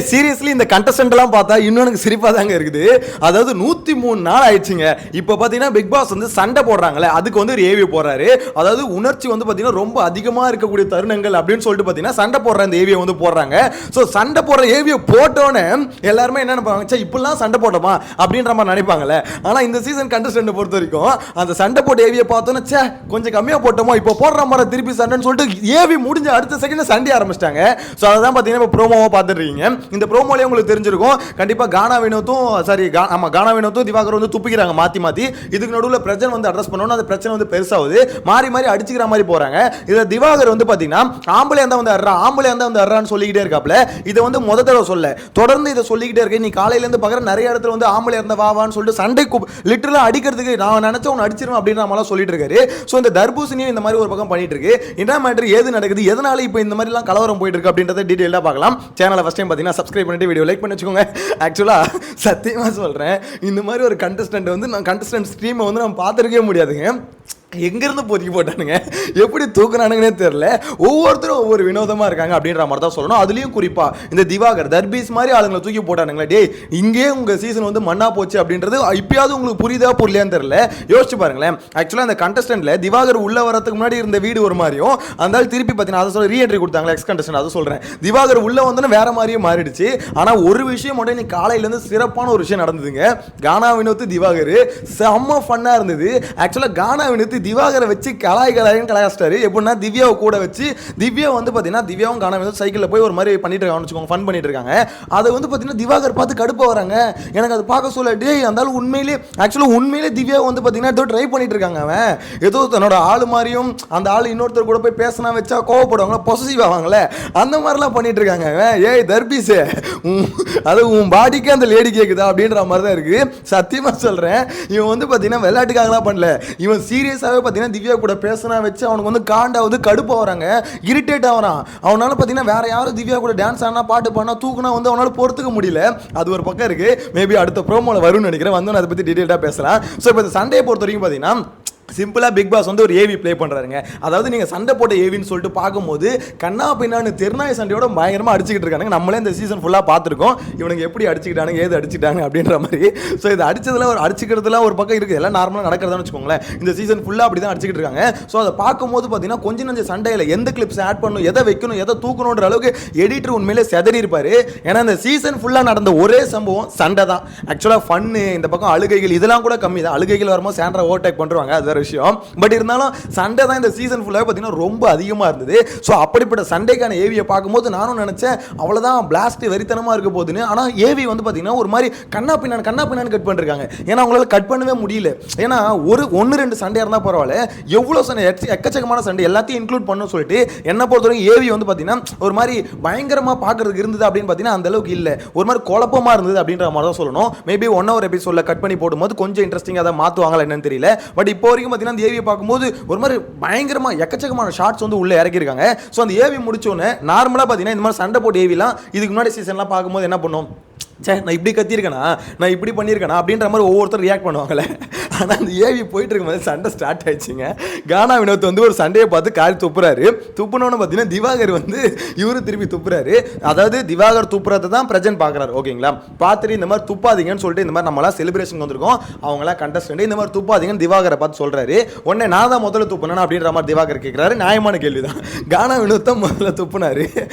Seriously இந்த contestant எல்லாம் பார்த்தா இன்னும் எனக்கு சிரிப்பா தாங்க இருக்குது. அதாவது 103 நாள் ஆயிடுச்சுங்க. இப்போ பாத்தீங்கன்னா பிக் பாஸ் வந்து சண்டை போடுறாங்களே, அதுக்கு வந்து ஒரு ஏவி போடுறாரு. அதாவது உணர்ச்சி வந்து பாத்தீங்கன்னா ரொம்ப அதிகமா இருக்கக்கூடிய தருணங்கள் அப்படின்னு சொல்லிட்டு பாத்தீங்கன்னா சண்டை போடுற அந்த ஏவியை வந்து போடுறாங்க. ஸோ சண்டை போடுற ஏவியை போட்டோன்னே எல்லாருமே என்ன நினைப்பாங்க, இப்படிலாம் சண்டை போட்டோமா அப்படின்ற மாதிரி நினைப்பாங்கல்ல. ஆனா இந்த சீசன் கண்டஸ்டன்ட் பொறுத்த வரைக்கும் அந்த சண்டை போட்ட ஏவியை பார்த்தோன்னே கொஞ்சம் கம்மியா போட்டோமோ, இப்போ போடுற மாதிரி திருப்பி சண்டைன்னு சொல்லிட்டு ஏவி முடிஞ்ச அடுத்த செகண்ட் சண்டை ஆரம்பிச்சிட்டாங்க. ஸோ அதான் பாத்தீங்கன்னா இப்போ ப்ரோமோவை பார்த்துட்டு இருக்கீங்க. இந்த ப்ரோமோலயே உங்களுக்கு தெரிஞ்சிருக்கும் கண்டிப்பா கானா வினோத்தும் திவாகர் வந்து துப்பிக்கிறாங்க மாத்தி. இதுக்கு நடுவில் பிரச்சனை வந்து அட்ரஸ் பண்ணணும், அந்த பிரச்சனை வந்து பெருசாகுது, மாறி அடிச்சுக்கிற மாதிரி போறாங்க. இதை திவாகர் வந்து பாத்தீங்கன்னா ஆம்பளை வந்து அர்றான்னு சொல்லிக்கிட்டே இருக்காப்ல. இதை வந்து முத தடவை சொல்ல தொடர்ந்து இதை சொல்லிக்கிட்டே இருக்கு. நீ காலையில இருந்து பார்க்குற நிறைய இடத்துல வந்து ஆம்பளை இருந்த வாவான்னு சொல்லிட்டு சண்டை லிட்டரலா அடிக்கிறதுக்கு நான் நினைச்ச உன்னை அடிச்சிருவேன் அப்படின்னு நம்மளாம் சொல்லிட்டு இருக்காரு. ஸோ இந்த தர்பூசணியும் இந்த மாதிரி ஒரு பக்கம் பண்ணிட்டு இருக்கு. என்ன மேட்டர் ஏது நடக்குது, எதனால இப்போ இந்த மாதிரி எல்லாம் கலவரம் போயிட்டு இருக்கு அப்படின்றத டீடைலா பார்க்கலாம். சேனலை ஃபர்ஸ்ட் டைம் பார்த்தீங்கன்னா சப்ஸ்கிரைப் பண்ணிட்டு வீடியோ லைக் பண்ணி வச்சுக்கோங்க. ஆக்சுவலாக சத்தியமாக சொல்கிறேன், இந்த மாதிரி ஒரு கண்டஸ்டன்ட் வந்து நான் கண்டஸ்டன்ட் ஸ்ட்ரீமை வந்து நம்ம பார்த்துருக்கவே முடியாதுங்க. எங்கேருந்து பொறுக்கி போட்டானுங்க, எப்படி தூக்குறானுங்கன்னே தெரியல. ஒவ்வொருத்தரும் ஒவ்வொரு வினோதமாக இருக்காங்க அப்படின்ற மாதிரி தான் சொல்லணும். அதுலேயும் குறிப்பாக இந்த திவாகர் தர்பீஸ் மாதிரி ஆளுங்களை தூக்கி போட்டானுங்களே, டே இங்கே உங்கள் சீசன் வந்து மண்ணா போச்சு அப்படின்றது இப்பயாவது உங்களுக்கு புரியுதா புரியலையான்னு தெரியல. யோசிச்சு பாருங்களேன். ஆக்சுவலாக அந்த கண்டஸ்டன்ட்ல திவாகர் உள்ள வரதுக்கு முன்னாடி இருந்த வீடு ஒரு மாதிரியும், அந்த திருப்பி பார்த்தீங்கன்னா அதை சொல்ல ரீஎன்ட்ரி கொடுத்தாங்களா எக்ஸ் கண்டஸ்டன்ட், அதை சொல்கிறேன். திவாகர் உள்ள வந்தோன்னு வேற மாதிரியும் மாறிடுச்சு. ஆனால் ஒரு விஷயம் மட்டும் இன்னைக்கு காலையிலேருந்து சிறப்பான ஒரு விஷயம் நடந்ததுங்க. கானா வினோத்து திவாகர் செம்ம ஃபன்னாக இருந்தது. ஆக்சுவலாக கானா வினோத்து திவாகரை வச்சு கலாய்ச்சிட்டாரு. எப்படின்னா திவ்யாவை கூட வச்சு, திவ்யா வந்து பார்த்தீங்கன்னா திவ்யாவும் கானா வினோத் சைக்கிளில் போய் ஒரு மாதிரி பண்ணிட்டு இருக்காங்க, ஃபன் பண்ணிட்டு இருக்காங்க. அதை வந்து பார்த்தீங்கன்னா திவாகர் பார்த்து கடுப்பா வராங்க. எனக்கு அது பார்க்க சொல்ல, டே அந்த ஆள் உண்மையிலே திவ்யா வந்து பார்த்தீங்கன்னா ஏதோ ட்ரை பண்ணிட்டு இருக்காங்க. அவன் ஏதோ தன்னோட ஆள் மாதிரியும் அந்த ஆள் இன்னொருத்தர் கூட போய் பேசினா வச்சா கோவப்படுவாங்களா, பொசசிவ் ஆவாங்களே, அந்த மாதிரிலாம் பண்ணிட்டு இருக்காங்க. ஏய் தர்பீஸே, அது உன் பாடிக்கு அந்த லேடி கேக்குதா அப்படின்ற மாதிரி தான் இருக்கு. சத்தியமா சொல்றேன், இவன் வந்து பார்த்தீங்கன்னா விளையாட்டுக்காகலாம் பண்ணல. இவன் சீரியஸாகவே பார்த்தீங்கன்னா திவ்யா கூட பேசினா வச்சு அவனுக்கு வந்து காண்டாவது கடுப்பு வராங்க, இரிட்டேட் ஆகிறான். அவனால பார்த்தீங்கன்னா வேற யாரும் திவ்யா கூட டான்ஸ் ஆனா பாட்டு பண்ணா தூக்குனா வந்து அவனால பொறுத்துக்க முடியல. அது ஒரு பக்கம் இருக்கு. மேபி அடுத்த ப்ரோமோல வரும்னு நினைக்கிறேன், வந்து அதை பத்தி டீடைல்டா பேசலாம். ஸோ இப்போ இந்த சண்டையை பொறுத்த வரைக்கும் பார்த்தீங்கன்னா சிம்பிளாக பிக் பாஸ் வந்து ஒரு ஏவி ப்ளே பண்ணுறாருங்க. அதாவது நீங்கள் சண்டை போட்ட ஏவின்னு சொல்லிட்டு பார்க்கும்போது கண்ணா பின்னான்னு தெருநாய் சண்டையோட பயங்கரமாக அடிச்சுக்கிட்டு இருக்காங்க. நம்மளே இந்த சீசன் ஃபுல்லாக பார்த்துருக்கோம், இவனுக்கு எப்படி அடிச்சுக்கிட்டானுங்க, ஏது அடிச்சுக்கிட்டாங்க அப்படின்ற மாதிரி. ஸோ இது அடிச்சுக்கிறதுலாம் ஒரு பக்கம் இருக்குது, எல்லாம் நார்மலாக நடக்கிறதான்னு வச்சுக்கோங்களேன். இந்த சீசன் ஃபுல்லாக அப்படி தான் அடிச்சுக்கிட்டு இருக்காங்க. ஸோ அதை பார்க்கும்போது பார்த்தீங்கன்னா கொஞ்சம் நஞ்ச சண்டையில் எந்த கிளிப்ஸ் ஆட் பண்ணணும், எதை வைக்கணும், எதை தூக்கணுன்ற அளவுக்கு எடிட்டர் உண்மையிலே செதறி இருப்பார். ஏன்னா இந்த சீசன் ஃபுல்லாக நடந்த ஒரே சம்பவம் சண்டை தான். ஆக்சுவலாக ஃபன்னு, இந்த பக்கம் அழுகைகள் இதெல்லாம் கூட கம்மி தான். அழுகைகள் வரும்போது சாண்ட்ரா ஓவர்டேக் பண்ணுவாங்க, அது விஷயம். பட் இருந்தாலும் சண்டை தான் இந்த சீசன் ஃபுல்லாக பார்த்தீங்கன்னா ரொம்ப அதிகமாக இருந்தது. ஸோ அப்படிப்பட்ட சண்டைக்கான ஏவியை பார்க்கும்போது நானும் நினச்சேன் அவ்வளோதான் பிளாஸ்ட் வெறித்தனமாக இருக்க போகுதுன்னு. ஆனால் ஏவி வந்து பார்த்தீங்கன்னா ஒரு மாதிரி கண்ணா பின்னான்னு கட் பண்ணிருக்காங்க. ஏன்னா அவங்களால கட் பண்ணவே முடியல. ஏன்னா ஒன்று ரெண்டு சண்டையாக இருந்தால் பரவாயில்ல, எவ்வளோ சண்டை, எக்கச்சக்கமான சண்டை எல்லாத்தையும் இன்க்ளூட் பண்ணணும்னு சொல்லிட்டு என்ன பொறுத்தவரைக்கும் ஏவி வந்து பார்த்தீங்கன்னா ஒரு மாதிரி பயங்கரமாக பார்க்கறதுக்கு இருந்தது அப்படின்னு பார்த்தீங்கன்னா அந்த அளவுக்கு இல்லை, ஒரு மாதிரி குழப்பமாக இருந்தது அப்படின்ற மாதிரி தான் சொல்லணும். மேபி 1 hour எபிசோடில் கட் பண்ணி போடும்போது கொஞ்சம் இன்ட்ரெஸ்டிங்காக அதை மாற்றுவாங்களா என்னன்னு தெரியல. பட் இப்போ வரைக்கும் பார்த்தீங்கன்னா ஏவி பார்க்கும்போது ஒரு மாதிரி பயங்கரமா எக்கச்சக்கமான ஷார்ட்ஸ் வந்து உள்ள இறக்கிருக்காங்க. ஸோ அந்த ஏவி முடிச்சோன்னே நார்மலாக பார்த்தீங்கன்னா இந்த மாதிரி சண்டை போட்டு ஏவிலாம் இதுக்கு முன்னாடி சீசன்லாம் பார்க்கும்போது என்ன பண்ணும், நான் இப்படி கத்திருக்கேனா, நான் இப்படி பண்ணியிருக்கேனா அப்படின்ற மாதிரி ஒவ்வொருத்தர் ரியாக்ட் பண்ணுவாங்கல்ல. ஆனால் அந்த ஏவி போயிட்டு இருக்கும்போது சண்டை ஸ்டார்ட் ஆயிடுச்சுங்க. கானா வினோத் வந்து ஒரு சண்டையை பார்த்து காரி துப்புறாரு. துப்புனோன்னு பார்த்தீங்கன்னா திவாகர் வந்து இவரு திருப்பி துப்புறாரு. அதாவது திவாகர் துப்புறதை தான் பிரஜன் பார்க்குறாரு. ஓகேங்களா, பார்த்துட்டு இந்த மாதிரி துப்பாதீங்கன்னு சொல்லிட்டு இந்த மாதிரி நம்மளாம் செலிப்ரேஷன் வந்திருக்கோம், அவங்களாம் கண்டஸ்டன்ட் இந்த மாதிரி துப்பாதீங்கன்னு திவாகரை பார்த்து சொல்றாரு. உடனே நான் தான் முதல்ல துப்புனா அப்படின்ற மாதிரி திவாகர் கேட்குறாரு. நியாயமான கேள்வி தான். கானா வினோத் தான் முதல்ல துப்புனாரு.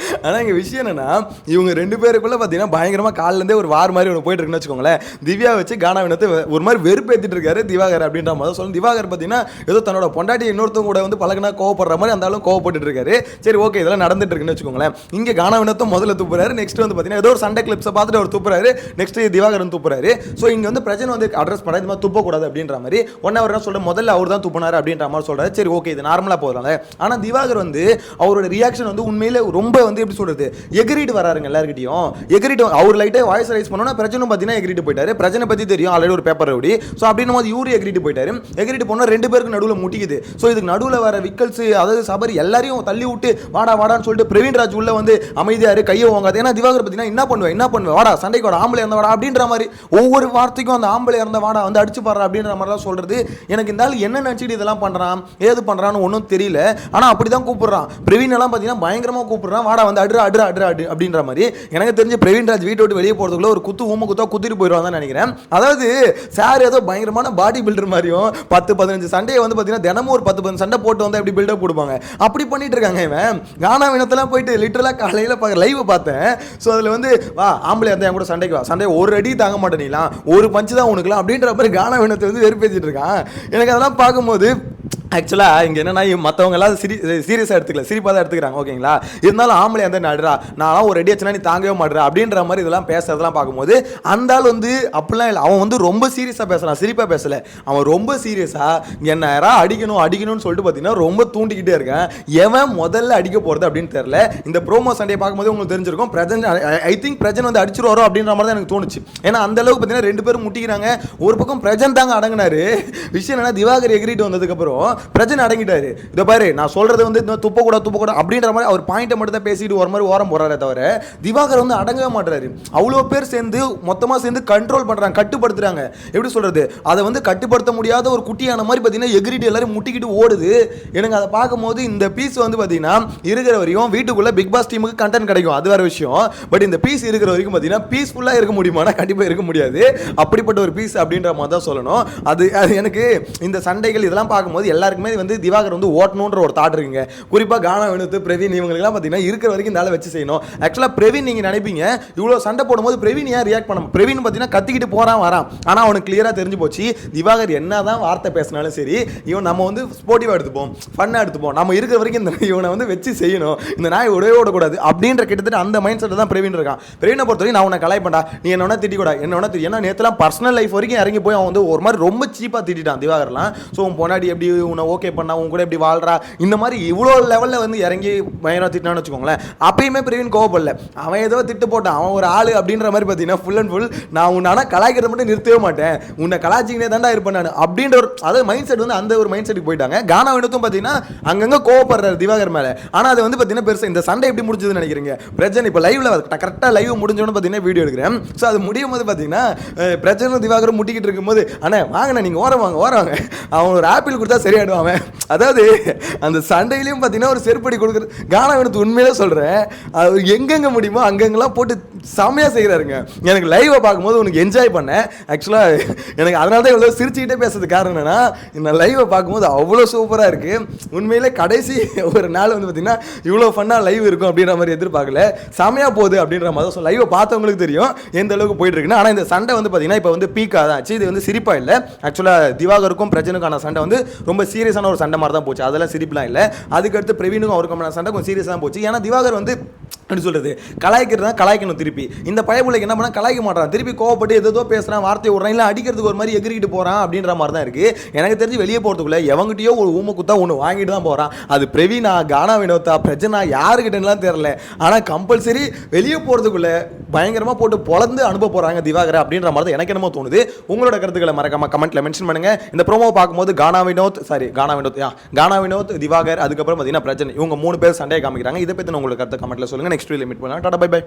ஆனால் இங்கே விஷயம் என்னன்னா, இவங்க 2 பேருக்குள்ள பார்த்தீங்கன்னா பயங்கரமாக காலிலேருந்தே ஒரு வார் மாதிரி ஒன்று போயிட்டு இருக்குன்னு வச்சுக்கோங்களேன். திவ்யா வச்சு கானா வினோத் ஒரு மாதிரி வெறுப்பேற்றிட்டு இருக்காரு திவாகர் அப்படின்ற மாதிரி சொல்லணும். திவாகர் பார்த்தீங்கன்னா ஏதோ தன்னோட பொண்டாட்டி இன்னொருத்தவங்க கூட வந்து பழகினா கோவப்படுற மாதிரி அந்த ஆளும் கோவப்பட்டு இருக்காரு. சரி ஓகே, இதெல்லாம் நடந்துட்டு இருக்குன்னு வச்சுக்கோங்களேன். இங்கே கானா வினோத்தும் முதல்ல துப்புறாரு. நெக்ஸ்ட் வந்து பார்த்தீங்கன்னா ஏதோ ஒரு சண்டை கிளிப்ஸை பார்த்துட்டு அவர் துப்புறாரு. நெக்ஸ்ட் திவாகரன் துப்புறாரு. ஸோ இங்கே வந்து பிரச்சனை வந்து அட்ரஸ் பண்ண இந்த மாதிரி துப்பக்கூடாது அப்படின்ற மாதிரி ஒன் அவர் சொல்ற முதல்ல அவர் தான் துப்புனாரு அப்படின்ற மாதிரி சொல்றாரு. சரி ஓகே, இது நார்மலாக போகிறாங்க. ஆனால் திவாகர் வந்து அவரோட ரியாக்ஷன் வந்து உண்மையிலே ரொம்ப வந்து எப்படி சொல்றது, எகிரிட்டு வராருங்க எல்லாருக்கிட்டையும். எகிரிட்டு அவர் லைட்டாக வாய்ஸ் ரைஸ் பண்ணோன்னா பிரச்சனை பார்த்தீங்கன்னா எகிரிட்டு போயிட்டாரு. பிரச்சனை பற்றி தெரியும், ஆல்ரெடி ஒரு பேப்பர் ரவுடி. ஸோ அப்படின்னும் போது இவர் இவரு எகிரிட்டு போயிட்டாரு. எகிரிட்டு போனால் 2 பேருக்கு நடுவில் முட்டிக்குது. ஸோ இதுக்கு நடுவில் வர விக்கல்ஸ், அதாவது சபரி எல்லாரையும் தள்ளி விட்டு வாடா வாடான்னு சொல்லிட்டு பிரவீன் ராஜ் உள்ள வந்து அமைதியாரு, கையை வாங்காது. ஏன்னா திவாகர் பார்த்தீங்கன்னா என்ன பண்ணுவேன் வாடா சண்டைக்கு வாடா, ஆம்பளை இருந்த வாடா அப்படின்ற மாதிரி ஒவ்வொரு வார்த்தைக்கும் அந்த ஆம்பளை இருந்த வாடா வந்து அடிச்சு பாடுறா அப்படின்ற மாதிரிலாம் சொல்றது. எனக்கு இந்த ஆள் என்ன நினச்சிட்டு இதெல்லாம் பண்ணுறான் ஏது பண்ணுறான்னு ஒன்றும் தெரியல. ஆனால் அப்படி தான் கூப்பிடுறான். பிரவீன் எல்லாம் பார்த்தீங்கன்னா பயங்கரமாக கூப்பிடுறான், வாடா வந்து அடு அப்படின்ற மாதிரி. எனக்கு தெரிஞ்சு பிரவீன் ராஜ் வீட்டை விட்டு வெளியே போகிறதுக்குள்ள ஒரு ஊம குத்தா குத்திட்டு போயிடுவாங்க தான் நினைக்கிறேன். அதாவது சார் ஏதோ பயங்கரமான பாடி பில்டர் மாதிரியும் 10-15 சண்டையை வந்து பார்த்தீங்கன்னா தினமும் ஒரு 10-15 சண்டை போட்டு வந்து எப்படி பில்டப் கொடுப்பாங்க அப்படி பண்ணிட்டு இருக்காங்க. இவன் கானா வினத்தெல்லாம் போயிட்டு லிட்டரலாக காலையில் லைவ் பார்த்தேன். ஸோ அதில் வந்து வா ஆம்பளை இருந்தால் என் கூட சண்டைக்கு வா, சண்டை ஒரு அடி தாங்க மாட்டேனீலாம், ஒரு பஞ்சு தான் உனக்குலாம் அப்படின்ற மாதிரி கானா வினத்தை வந்து வெறுப்பேற்றிட்டு இருக்கான். எனக்கு அதெல்லாம் பார்க்கும்போது ஆக்சுவலாக இங்கே என்னன்னா மற்றவங்க எல்லாம் சீரியஸாக எடுத்துக்கல, சிரிப்பாக தான் எடுத்துக்கிறாங்க ஓகேங்களா. இருந்தாலும் ஆம்பளை அந்த நடுறா நான்லாம் ஒரு அடி ஆச்சுன்னா நீ தாங்கவே மாட்டுறா அப்படின்ற மாதிரி இதெல்லாம் பேசுறதெல்லாம் பார்க்கும்போது அந்த ஆள் வந்து அப்படிலாம் இல்லை. அவன் வந்து ரொம்ப சீரியஸாக பேசுகிறான், சிரிப்பாக பேசலை. அவன் ரொம்ப சீரியஸாக என்ன யாராவது அடிக்கணும்னு சொல்லிட்டு பார்த்தீங்கன்னா ரொம்ப தூண்டிக்கிட்டே இருக்கேன். எவன் முதல்ல அடிக்க போகிறது அப்படின்னு தெரியல. இந்த ப்ரோமோ சண்டையை பார்க்கும்போது உங்களுக்கு தெரிஞ்சிருக்கும். ஐ திங்க் பிரஜன் வந்து அடிச்சிருவாரோ அப்படின்ற மாதிரி தான் எனக்கு தோணுச்சு. ஏன்னா அந்த அளவுக்கு பார்த்தீங்கன்னா 2 பேரும் முட்டிக்கிறாங்க. ஒரு பக்கம் பிரஜன் தாங்க அடங்கினாரு. விஷயம் என்னன்னா திவாகர் எகிரிட்டு வந்ததுக்கப்புறம் பிரச்சனை அடங்கிட்டாரு. இதை பாரு நான் சொல்றது வந்து துப்பக்கூடாது அப்படின்ற மாதிரி அவர் பாயிண்ட்டை மட்டும் தான் பேசிட்டு ஒரு மாதிரி ஓரம் போறாரே தவிர திவாகர் வந்து அடங்கவே மாட்டாரு. அவ்வளோ பேர் சேர்ந்து மொத்தமாக சேர்ந்து கண்ட்ரோல் பண்றாங்க, கட்டுப்படுத்துறாங்க. எப்படி சொல்றது, அதை வந்து கட்டுப்படுத்த முடியாத ஒரு குட்டியான மாதிரி பார்த்தீங்கன்னா எகிரிட்டு எல்லாரும் முட்டிக்கிட்டு ஓடுது. எனக்கு அதை பார்க்கும்போது இந்த பீஸ் வந்து பார்த்தீங்கன்னா இருக்கிற வரையும் வீட்டுக்குள்ள பிக் பாஸ் டீமுக்கு கண்டென்ட் கிடைக்கும், அது வேற விஷயம். பட் இந்த பீஸ் இருக்கிற வரைக்கும் பார்த்தீங்கன்னா பீஸ்ஃபுல்லாக இருக்க முடியுமானா கண்டிப்பாக இருக்க முடியாது. அப்படிப்பட்ட ஒரு பீஸ் அப்படின்ற மாதிரி தான் சொல்லணும். அது எனக்கு இந்த சண்டைகள் இதெல்லாம் பார்க்கும்போது எல்லாருக்குமே வந்து திவாகர் வந்து ஓட்டணுன்ற ஒரு தாட் இருக்குங்க. குறிப்பாக கானா வினோத், பிரவீன் இவங்களுக்குலாம் பார்த்தீங்கன்னா இருக்கிற வரைக்கும் இந்த ஆளை வச்சு செய்யணும். ஆக்சுவலாக பிரவீன் நீங்கள் நினைப்பீங்க இவ்வளோ சண்டை போடும்போது பிரவீன் ஏன் ரியாக்ட் பண்ண, பிரவீன் பார்த்தீங்கன்னா கத்திக்கிட்டு போகிறான் வரான். ஆனால் அவனுக்கு கிளியராக தெரிஞ்சு போச்சு திவாகர் என்ன தான் வார்த்தை பேசினாலும் சரி இவன் நம்ம வந்து ஸ்போர்ட்டிவாக எடுத்துப்போம், ஃபன்னாக எடுத்துப்போம், நம்ம இருக்கிற வரைக்கும் இந்த இவனை வந்து வச்சு செய்யணும், இந்த நாய் உடவே ஓடக்கூடாது அப்படின்ற கிட்டத்தட்ட அந்த மைண்ட் செட்டில் தான் பிரவீன் இருக்கான். பிரவீனை பொறுத்தவரைக்கும் நான் உன்னை கலாய் பண்ணா, நீ என்ன திட்டிக்கூடா, என்ன தெரியும். ஏன்னா நேற்றுலாம் பர்சனல் லைஃப் வரைக்கும் இறங்கி போய் அவன் வந்து ஒரு மாதிரி ரொம்ப சீப்பாக திட்டான் திவாகர்லாம். ஸோ உன் பொன்னாடி எப்படி உன்னை ஓகே பண்ணா, உன் கூட எப்படி வாழ்றா, இந்த மாதிரி இவ்வளோ லெவலில் வந்து இறங்கி பயங்கரமாக திட்டினான்னு வச்சுக்கோங்களேன். அப்பயுமே பிரவீன் கோவப்படல. அவன் ஏதோ திட்டு போட்டான், அவன் ஒரு ஆள் அப்படின்ற மாதிரி பார்த்தீங்கன்னா ஃபுல் அண்ட் ஃபுல் நான் உன்னை ஆனால் கலாய்க்கிறத மட்டும் நிறுத்தவே மாட்டேன், உன்னை கலாய்ச்சிக்கினே தாண்டா இருப்பேன் நான் அப்படின்ற ஒரு அதாவது மைண்ட் செட் வந்து அந்த ஒரு மைண்ட் செட்டுக்கு போயிட்டாங்க. கானா வினோத்தும் பார்த்தீங்கன்னா அங்கங்கே கோவப்படுறாரு திவாகர் மேலே. ஆனால் அது வந்து பார்த்தீங்கன்னா பெருசாக இந்த சண்டை எப்படி முடிஞ்சதுன்னு நினைக்கிறீங்க. பிரச்சனை இப்போ லைவ்ல கரெக்டாக லைவ் முடிஞ்சோன்னு பார்த்தீங்கன்னா வீடியோ எடுக்கிறேன். ஸோ அது முடியும் போது பார்த்தீங்கன்னா பிரச்சனை திவாகரும் முட்டிக்கிட்டு இருக்கும்போது அண்ணே வாங்கண்ணே நீங்கள் ஓரம் வாங்க அவன் ஒரு ஆப்பிள் கொடுத்தா சரியாயிடுவான். அதாவது அந்த சண்டையிலையும் பார்த்தீங்கன்னா ஒரு செருப்படி கொடுக்குறது கானா வினோத் உண்மையிலே சொல்கிறேன். அது எங்கெங்கே முடியுமோ அங்கங்கெல்லாம் போட்டு செம்மையாக செய்கிறாருங்க. எனக்கு லைவை பார்க்கும்போது உனக்கு என்ஜாய் பண்ணேன். ஆக்சுவலாக எனக்கு அதனால தான் இவ்வளோ சிரிச்சுக்கிட்டே பேசுறது காரணம் என்னன்னா நான் லைவை பார்க்கும்போது அவ்வளோ சூப்பராக இருக்குது. உண்மையிலே கடைசி ஒரு நாள் வந்து பார்த்தீங்கன்னா இவ்வளோ ஃபன்னாக லைவ் இருக்கும் அப்படின்ற மாதிரி எதிர்பார்க்கல. செம்மையாக போகுது அப்படின்ற மாதிரி தான் லைவை பார்த்தவங்களுக்கு தெரியும் எந்த அளவுக்கு போயிட்டு இருக்குன்னு. ஆனால் இந்த சண்டை வந்து பார்த்தீங்கன்னா இப்போ வந்து பீக்காக தான் ஆச்சு. இது வந்து சிரிப்பாக இல்லை. ஆக்சுவலாக திவாகருக்கும் பிரச்சனைக்கான சண்டை வந்து ரொம்ப சீரியஸான ஒரு சண்டை மாதிரி தான் போச்சு. அதெல்லாம் சிரிப்புலாம் இல்லை. அதுக்கடுத்து பிரவீனுக்கும் அவருக்கும் சண்டை கொஞ்சம் சீரியஸாக தான் போச்சு. ஏன்னா திவாகர் வந்து எப்படி சொல்கிறது கலாய்க்கிறது தான் கலாய்க்கணும். திருப்பி இந்த பயப்புள்ளைக்கு என்ன பண்ணால் கலாய்க்க மாட்டான், திருப்பி கோவப்பட்டு ஏதோ பேசுகிறான், வார்த்தையை விட்றான், இல்லை அடிக்கிறதுக்கு ஒரு மாதிரி எகிரிக்கிட்டு போகிறான் அப்படின்ற மாதிரி தான் இருக்குது. எனக்கு தெரிஞ்சு வெளியே போகிறதுக்குள்ள எவங்கிட்டயோ ஒரு ஊமை குத்தா ஒன்று வாங்கிட்டு தான் போகிறான். அது பிரவீனா, கானா வினோத்தா, பிரச்சனா யாருக்கிட்டலாம் தெரியல. ஆனால் கம்பல்சரி வெளியே போகிறதுக்குள்ள பயங்கரமாக போட்டு பொழந்து அனுப்ப போகிறாங்க திவாகர் அப்படின்ற மாதிரி தான் எனக்கு என்னமோ தோணுது. உங்களோட கருத்துக்களை மறக்காம கமெண்ட்டில் மென்ஷன் பண்ணுங்கள். இந்த ப்ரோமோ பார்க்கும்போது கானா வினோத் திவாகர் அதுக்கப்புறம் பார்த்தீங்கன்னா பிரச்சனை இவங்க 3 பேர் சண்டையை காமிக்கிறாங்க. இதை பற்றி உங்களோட கருத்தை கமெண்ட்டில் சொல்லுங்கள். நெக்ஸ்ட் வீடியோவில் மீட் பண்ணலாம். Tata bye by.